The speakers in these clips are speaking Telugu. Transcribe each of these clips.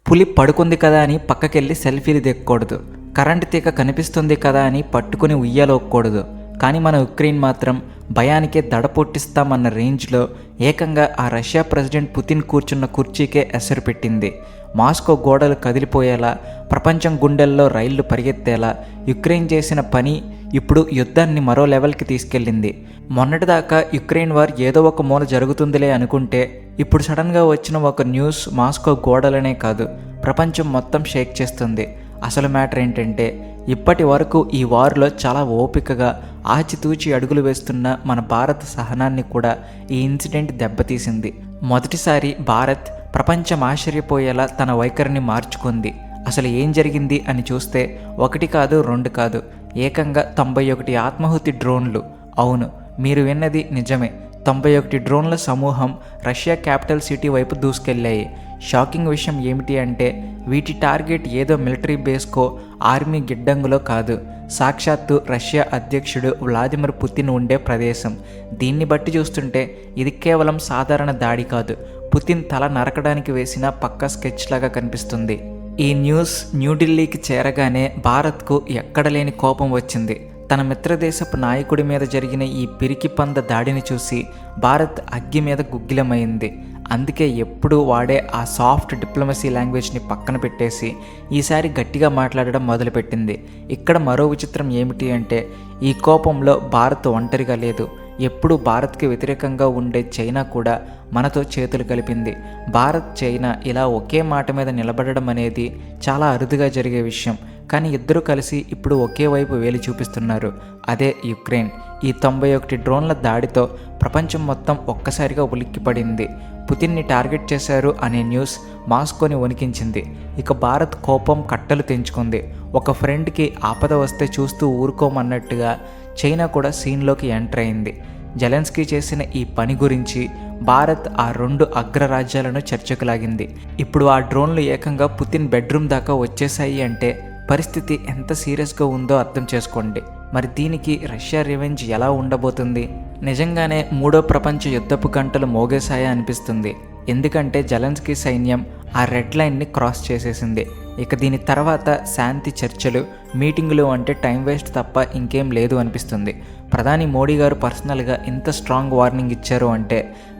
పులి పడుకుంది కదా అని పక్కకెళ్ళి సెల్ఫీలు దిగకూడదు. కరెంటు తీగ కనిపిస్తుంది కదా అని పట్టుకుని ఉయ్యాలోకూడదు. కానీ మన ఉక్రెయిన్ మాత్రం భయానికే దడ పొట్టిస్తామన్న రేంజ్లో ఏకంగా ఆ రష్యా ప్రెసిడెంట్ పుతిన్ కూర్చున్న కుర్చీకే ఎసరు పెట్టింది. మాస్కో గోడలు కదిలిపోయేలా, ప్రపంచం గుండెల్లో రైళ్లు పరిగెత్తేలా యుక్రెయిన్ చేసిన పని ఇప్పుడు యుద్ధాన్ని మరో లెవెల్కి తీసుకెళ్ళింది. మొన్నటిదాకా యుక్రెయిన్ వార్ ఏదో ఒక మూల జరుగుతుందిలే అనుకుంటే ఇప్పుడు సడన్గా వచ్చిన ఒక న్యూస్ మాస్కో గోడలనే కాదు, ప్రపంచం మొత్తం షేక్ చేస్తుంది. అసలు మ్యాటర్ ఏంటంటే, ఇప్పటి వరకు ఈ వార్లో చాలా ఓపికగా ఆచితూచి అడుగులు వేస్తున్న మన భారత్ సహనాన్ని కూడా ఈ ఇన్సిడెంట్ దెబ్బతీసింది. మొదటిసారి భారత్ ప్రపంచం ఆశ్చర్యపోయేలా తన వైఖరిని మార్చుకుంది. అసలు ఏం జరిగింది అని చూస్తే ఒకటి కాదు, రెండు కాదు, ఏకంగా 91 ఆత్మాహుతి డ్రోన్లు. అవును, మీరు విన్నది నిజమే. 91 డ్రోన్ల సమూహం రష్యా క్యాపిటల్ సిటీ వైపు దూసుకెళ్ళాయి. షాకింగ్ విషయం ఏమిటి అంటే, వీటి టార్గెట్ ఏదో మిలిటరీ బేస్కో ఆర్మీ గిడ్డంగులో కాదు, సాక్షాత్తు రష్యా అధ్యక్షుడు వ్లాదిమిర్ పుతిన్ ఉండే ప్రదేశం. దీన్ని బట్టి చూస్తుంటే ఇది కేవలం సాధారణ దాడి కాదు, పుతిన్ తల నరకడానికి వేసిన పక్కా స్కెచ్ లాగా కనిపిస్తుంది. ఈ న్యూస్ న్యూఢిల్లీకి చేరగానే భారత్కు ఎక్కడ లేని కోపం వచ్చింది. తన మిత్రదేశపు నాయకుడి మీద జరిగిన ఈ పిరికి పంద దాడిని చూసి భారత్ అగ్గి మీద గుగ్గిలమైంది. అందుకే ఎప్పుడు వాడే ఆ సాఫ్ట్ డిప్లొమసీ లాంగ్వేజ్ని పక్కన పెట్టేసి ఈసారి గట్టిగా మాట్లాడడం మొదలుపెట్టింది. ఇక్కడ మరో విచిత్రం ఏమిటి అంటే, ఈ కోపంలో భారత్ ఒంటరిగా లేదు. ఎప్పుడు భారత్కి వ్యతిరేకంగా ఉండే చైనా కూడా మనతో చేతులు కలిపింది. భారత్, చైనా ఇలా ఒకే మాట మీద నిలబడడం అనేది చాలా అరుదుగా జరిగే విషయం. కానీ ఇద్దరు కలిసి ఇప్పుడు ఒకే వైపు వేలి చూపిస్తున్నారు, అదే యుక్రెయిన్. ఈ 91 డ్రోన్ల దాడితో ప్రపంచం మొత్తం ఒక్కసారిగా ఉలిక్కిపడింది. పుతిన్ని టార్గెట్ చేశారు అనే న్యూస్ మాస్కోని వణికించింది. ఇక భారత్ కోపం కట్టలు తెంచుకుంది. ఒక ఫ్రెండ్కి ఆపద వస్తే చూస్తూ ఊరుకోమన్నట్టుగా చైనా కూడా సీన్లోకి ఎంటర్ అయింది. జెలెన్స్కీ చేసిన ఈ పని గురించి భారత్ ఆ 2 అగ్రరాజ్యాలను చర్చకు లాగింది. ఇప్పుడు ఆ డ్రోన్లు ఏకంగా పుతిన్ బెడ్రూమ్ దాకా వచ్చేసాయి అంటే పరిస్థితి ఎంత సీరియస్గా ఉందో అర్థం చేసుకోండి. మరి దీనికి రష్యా రివెంజ్ ఎలా ఉండబోతుంది? నిజంగానే 3వ ప్రపంచ యుద్ధపు గంటలు మోగేశాయా అనిపిస్తుంది. ఎందుకంటే జెలెన్స్కీ సైన్యం ఆ రెడ్ లైన్ని క్రాస్ చేసేసింది. ఇక దీని తర్వాత శాంతి చర్చలు, మీటింగులు అంటే టైం వేస్ట్ తప్ప ఇంకేం లేదు అనిపిస్తుంది. ప్రధాని మోడీ గారు పర్సనల్గా ఇంత స్ట్రాంగ్ వార్నింగ్ ఇచ్చారు అంటే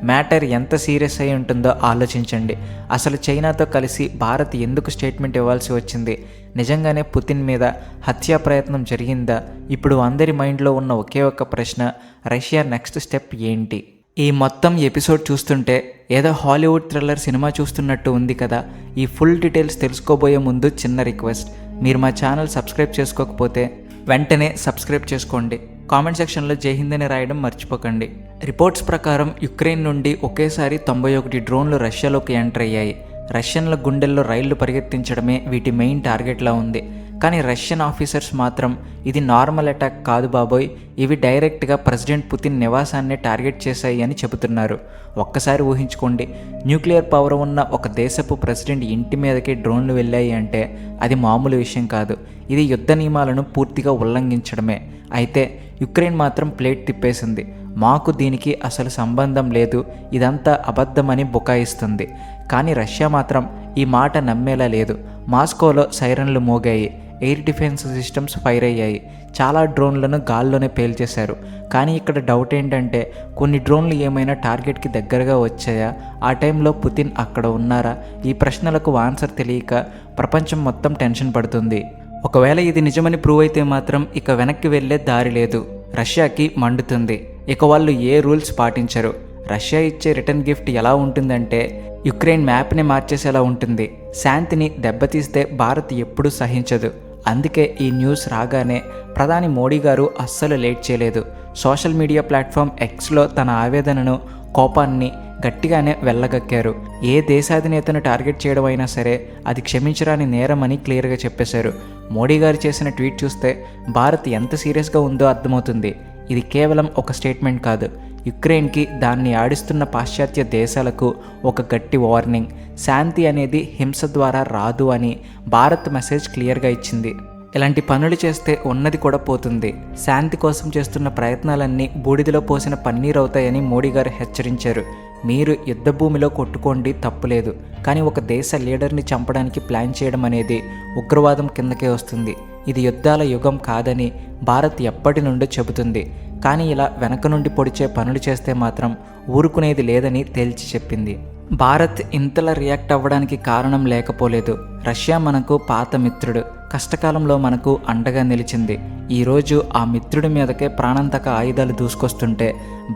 మ్యాటర్ ఎంత సీరియస్ అయి ఉంటుందో ఆలోచించండి. అసలు చైనాతో కలిసి భారత్ ఎందుకు స్టేట్మెంట్ ఇవ్వాల్సి వచ్చింది? నిజంగానే పుతిన్ మీద హత్యా ప్రయత్నం జరిగిందా? ఇప్పుడు అందరి మైండ్లో ఉన్న ఒకే ఒక్క ప్రశ్న, రష్యా నెక్స్ట్ స్టెప్ ఏంటి? ఈ మొత్తం ఎపిసోడ్ చూస్తుంటే ఏదో హాలీవుడ్ థ్రిల్లర్ సినిమా చూస్తున్నట్టు ఉంది కదా. ఈ ఫుల్ డీటెయిల్స్ తెలుసుకోబోయే ముందు చిన్న రిక్వెస్ట్, మీరు మా ఛానల్ సబ్స్క్రైబ్ చేసుకోకపోతే వెంటనే సబ్స్క్రైబ్ చేసుకోండి. కామెంట్ సెక్షన్లో జై హింద్ అని రాయడం మర్చిపోకండి. రిపోర్ట్స్ ప్రకారం యుక్రెయిన్ నుండి ఒకేసారి 91 డ్రోన్లు రష్యాలోకి ఎంటర్ అయ్యాయి. రష్యన్ల గుండెల్లో రైళ్లు పరిగెత్తించడమే వీటి మెయిన్ టార్గెట్లా ఉంది. కానీ రష్యన్ ఆఫీసర్స్ మాత్రం ఇది నార్మల్ అటాక్ కాదు బాబోయ్, ఇవి డైరెక్ట్గా ప్రెసిడెంట్ పుతిన్ నివాసాన్నే టార్గెట్ చేశాయి అని చెబుతున్నారు. ఒక్కసారి ఊహించుకోండి, న్యూక్లియర్ పవర్ ఉన్న ఒక దేశపు ప్రెసిడెంట్ ఇంటి మీదకి డ్రోన్లు వెళ్ళాయి అంటే అది మామూలు విషయం కాదు. ఇది యుద్ధ నియమాలను పూర్తిగా ఉల్లంఘించడమే. అయితే యుక్రెయిన్ మాత్రం ప్లేట్ తిప్పేసింది. మాకు దీనికి అసలు సంబంధం లేదు, ఇదంతా అబద్ధమని బుకాయిస్తుంది. కానీ రష్యా మాత్రం ఈ మాట నమ్మేలా లేదు. మాస్కోలో సైరన్లు మోగాయి, ఎయిర్ డిఫెన్స్ సిస్టమ్స్ ఫైర్ అయ్యాయి, చాలా డ్రోన్లను గాల్లోనే పేల్చేశారు. కానీ ఇక్కడ డౌట్ ఏంటంటే, కొన్ని డ్రోన్లు ఏమైనా టార్గెట్కి దగ్గరగా వచ్చాయా? ఆ టైంలో పుతిన్ అక్కడ ఉన్నారా? ఈ ప్రశ్నలకు ఆన్సర్ తెలియక ప్రపంచం మొత్తం టెన్షన్ పడుతుంది. ఒకవేళ ఇది నిజమని ప్రూవ్ అయితే మాత్రం ఇక వెనక్కి వెళ్ళే దారి లేదు. రష్యాకి మండుతుంది. ఇక వాళ్ళు ఏ రూల్స్ పాటించరు. రష్యా ఇచ్చే రిటర్న్ గిఫ్ట్ ఎలా ఉంటుందంటే యుక్రెయిన్ మ్యాప్ని మార్చేసేలా ఉంటుంది. శాంతిని దెబ్బతీస్తే భారత్ ఎప్పుడూ సహించదు. అందుకే ఈ న్యూస్ రాగానే ప్రధాని మోడీ గారు అస్సలు లేట్ చేయలేదు. సోషల్ మీడియా ప్లాట్ఫామ్ ఎక్స్లో తన ఆవేదనను, కోపాన్ని గట్టిగానే వెళ్ళగక్కారు. ఏ దేశాధినేతను టార్గెట్ చేయడం అయినా సరే అది క్షమించరాని నేరమని క్లియర్గా చెప్పేశారు. మోడీ గారు చేసిన ట్వీట్ చూస్తే భారత్ ఎంత సీరియస్గా ఉందో అర్థమవుతుంది. ఇది కేవలం ఒక స్టేట్మెంట్ కాదు, యుక్రెయిన్కి, దాన్ని ఆడిస్తున్న పాశ్చాత్య దేశాలకు ఒక గట్టి వార్నింగ్. శాంతి అనేది హింస ద్వారా రాదు అని భారత్ మెసేజ్ క్లియర్గా ఇచ్చింది. ఇలాంటి పనులు చేస్తే ఉన్నది కూడా పోతుంది. శాంతి కోసం చేస్తున్న ప్రయత్నాలన్నీ బూడిదలో పోసిన పన్నీర్ అవుతాయని మోడీ గారు హెచ్చరించారు. మీరు యుద్ధ భూమిలో కొట్టుకోండి, తప్పులేదు. కానీ ఒక దేశ లీడర్ని చంపడానికి ప్లాన్ చేయడం అనేది ఉగ్రవాదం కిందకే వస్తుంది. ఇది యుద్ధాల యుగం కాదని భారత్ ఎప్పటి నుండో చెబుతుంది. కానీ ఇలా వెనక నుండి పొడిచే పనులు చేస్తే మాత్రం ఊరుకునేది లేదని తేల్చి చెప్పింది. భారత్ ఇంతలా రియాక్ట్ అవ్వడానికి కారణం లేకపోలేదు. రష్యా మనకు పాత మిత్రుడు, కష్టకాలంలో మనకు అండగా నిలిచింది. ఈరోజు ఆ మిత్రుడి మీదకే ప్రాణాంతక ఆయుధాలు దూసుకొస్తుంటే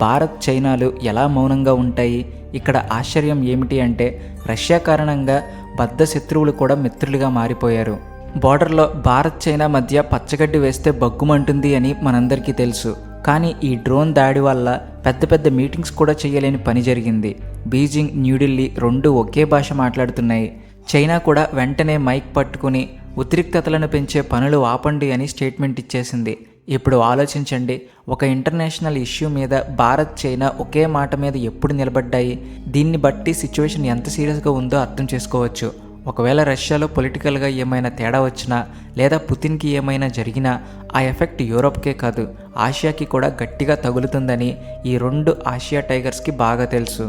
భారత్ చైనాలు ఎలా మౌనంగా ఉంటాయి? ఇక్కడ ఆశ్చర్యం ఏమిటి అంటే రష్యా కారణంగా బద్ధ శత్రువులు కూడా మిత్రులుగా మారిపోయారు. బోర్డర్లో భారత్ చైనా మధ్య పచ్చగడ్డి వేస్తే బగ్గుమంటుంది అని మనందరికీ తెలుసు. కానీ ఈ డ్రోన్ దాడి వల్ల పెద్ద పెద్ద మీటింగ్స్ కూడా చేయలేని పని జరిగింది. బీజింగ్, న్యూఢిల్లీ రెండు ఒకే భాష మాట్లాడుతున్నాయి. చైనా కూడా వెంటనే మైక్ పట్టుకుని ఉద్రిక్తతలను పెంచే పనులు ఆపండి అని స్టేట్మెంట్ ఇచ్చేసింది. ఇప్పుడు ఆలోచించండి, ఒక ఇంటర్నేషనల్ ఇష్యూ మీద భారత్, చైనా ఒకే మాట మీద ఎప్పుడు నిలబడ్డాయి? దీన్ని బట్టి సిచ్యువేషన్ ఎంత సీరియస్గా ఉందో అర్థం చేసుకోవచ్చు. ఒకవేళ రష్యాలో పొలిటికల్గా ఏమైనా తేడా వచ్చినా లేదా పుతిన్కి ఏమైనా జరిగినా ఆ ఎఫెక్ట్ యూరోప్కే కాదు, ఆసియాకి కూడా గట్టిగా తగులుతుందని ఈ రెండు ఆసియా టైగర్స్కి బాగా తెలుసు.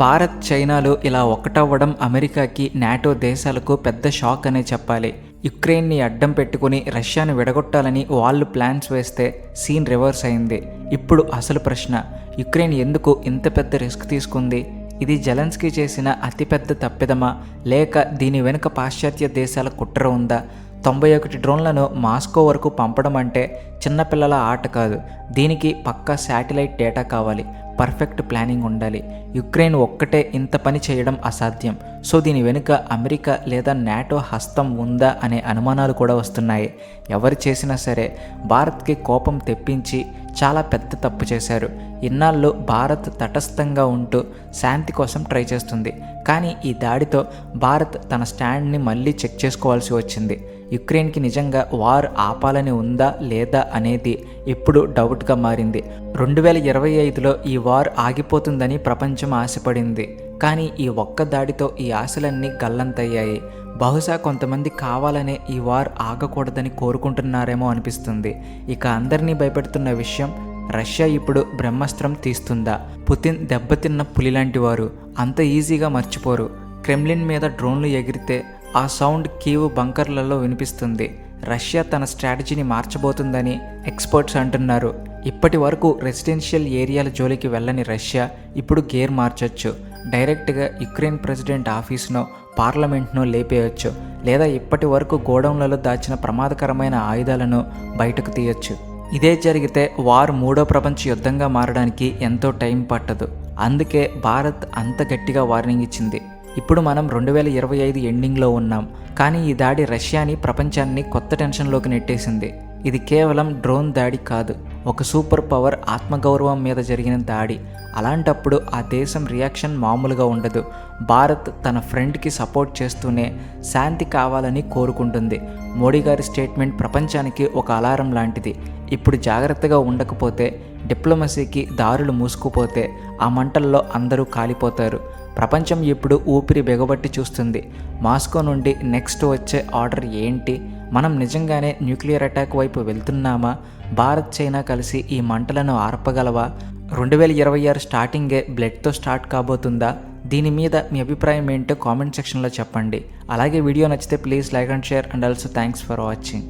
భారత్, చైనాలు ఇలా ఒకటవ్వడం అమెరికాకి, నాటో దేశాలకు పెద్ద షాక్ అనే చెప్పాలి. యుక్రెయిన్ని అడ్డం పెట్టుకుని రష్యాను విడగొట్టాలని వాళ్ళు ప్లాన్స్ వేస్తే సీన్ రివర్స్ అయింది. ఇప్పుడు అసలు ప్రశ్న, యుక్రెయిన్ ఎందుకు ఇంత పెద్ద రిస్క్ తీసుకుంది? ఇది జెలెన్స్కీ చేసిన అతిపెద్ద తప్పిదమా, లేక దీని వెనుక పాశ్చాత్య దేశాల కుట్ర ఉందా? 91 డ్రోన్లను మాస్కో వరకు పంపడం అంటే చిన్నపిల్లల ఆట కాదు. దీనికి పక్కా శాటిలైట్ డేటా కావాలి, పర్ఫెక్ట్ ప్లానింగ్ ఉండాలి. యుక్రెయిన్ ఒక్కటే ఇంత పని చేయడం అసాధ్యం. సో దీని వెనుక అమెరికా లేదా నాటో హస్తం ఉందా అనే అనుమానాలు కూడా వస్తున్నాయి. ఎవరు చేసినా సరే భారత్కి కోపం తెప్పించి చాలా పెద్ద తప్పు చేశారు. ఇన్నాళ్ళు భారత్ తటస్థంగా ఉంటూ శాంతి కోసం ట్రై చేస్తుంది. కానీ ఈ దాడితో భారత్ తన స్టాండ్ని మళ్ళీ చెక్ చేసుకోవాల్సి వచ్చింది. యుక్రెయిన్కి నిజంగా వార్ ఆపాలని ఉందా లేదా అనేది ఇప్పుడు డౌట్గా మారింది. 2025లో ఈ వార్ ఆగిపోతుందని ప్రపంచం ఆశపడింది. కానీ ఈ ఒక్క దాడితో ఈ ఆశలన్నీ గల్లంతయ్యాయి. బహుశా కొంతమంది కావాలనే ఈ వార్ ఆగకూడదని కోరుకుంటున్నారేమో అనిపిస్తుంది. ఇక అందరినీ భయపెడుతున్న విషయం, రష్యా ఇప్పుడు బ్రహ్మాస్త్రం తీస్తుందా? పుతిన్ దెబ్బతిన్న పులిలాంటి వారు అంత ఈజీగా మర్చిపోరు. క్రెమ్లిన్ మీద డ్రోన్లు ఎగిరితే ఆ సౌండ్ కీవ్ బంకర్లలో వినిపిస్తుంది. రష్యా తన స్ట్రాటజీని మార్చబోతుందని ఎక్స్పర్ట్స్ అంటున్నారు. ఇప్పటి వరకు రెసిడెన్షియల్ ఏరియాల జోలికి వెళ్ళని రష్యా ఇప్పుడు గేర్ మార్చొచ్చు. డైరెక్ట్గా యుక్రెయిన్ ప్రెసిడెంట్ ఆఫీస్నో పార్లమెంట్నో లేపేయచ్చు, లేదా ఇప్పటి వరకు గోడౌన్లలో దాచిన ప్రమాదకరమైన ఆయుధాలను బయటకు తీయొచ్చు. ఇదే జరిగితే వార్ మూడో ప్రపంచ యుద్ధంగా మారడానికి ఎంతో టైం పట్టదు. అందుకే భారత్ అంత గట్టిగా వార్నింగ్ ఇచ్చింది. ఇప్పుడు మనం 2025 ఎండింగ్లో ఉన్నాం. కానీ ఈ దాడి రష్యాని, ప్రపంచాన్ని కొత్త టెన్షన్లోకి నెట్టేసింది. ఇది కేవలం డ్రోన్ దాడి కాదు, ఒక సూపర్ పవర్ ఆత్మగౌరవం మీద జరిగిన దాడి. అలాంటప్పుడు ఆ దేశం రియాక్షన్ మామూలుగా ఉండదు. భారత్ తన ఫ్రెండ్కి సపోర్ట్ చేస్తూనే శాంతి కావాలని కోరుకుంటుంది. మోడీ గారి స్టేట్మెంట్ ప్రపంచానికి ఒక అలారం లాంటిది. ఇప్పుడు జాగ్రత్తగా ఉండకపోతే, డిప్లొమసీకి దారులు మూసుకుపోతే ఆ మంటల్లో అందరూ కాలిపోతారు. ప్రపంచం ఇప్పుడు ఊపిరి బిగబట్టి చూస్తుంది. మాస్కో నుండి నెక్స్ట్ వచ్చే ఆర్డర్ ఏంటి? మనం నిజంగానే న్యూక్లియర్ అటాక్ వైపు వెళ్తున్నామా? భారత్, చైనా కలిసి ఈ మంటలను ఆర్పగలవా? 2026 స్టార్టింగే బ్లడ్తో స్టార్ట్ కాబోతుందా? దీని మీద మీ అభిప్రాయం ఏంటో కామెంట్ సెక్షన్లో చెప్పండి. అలాగే వీడియో నచ్చితే please like and share, and also thanks for watching.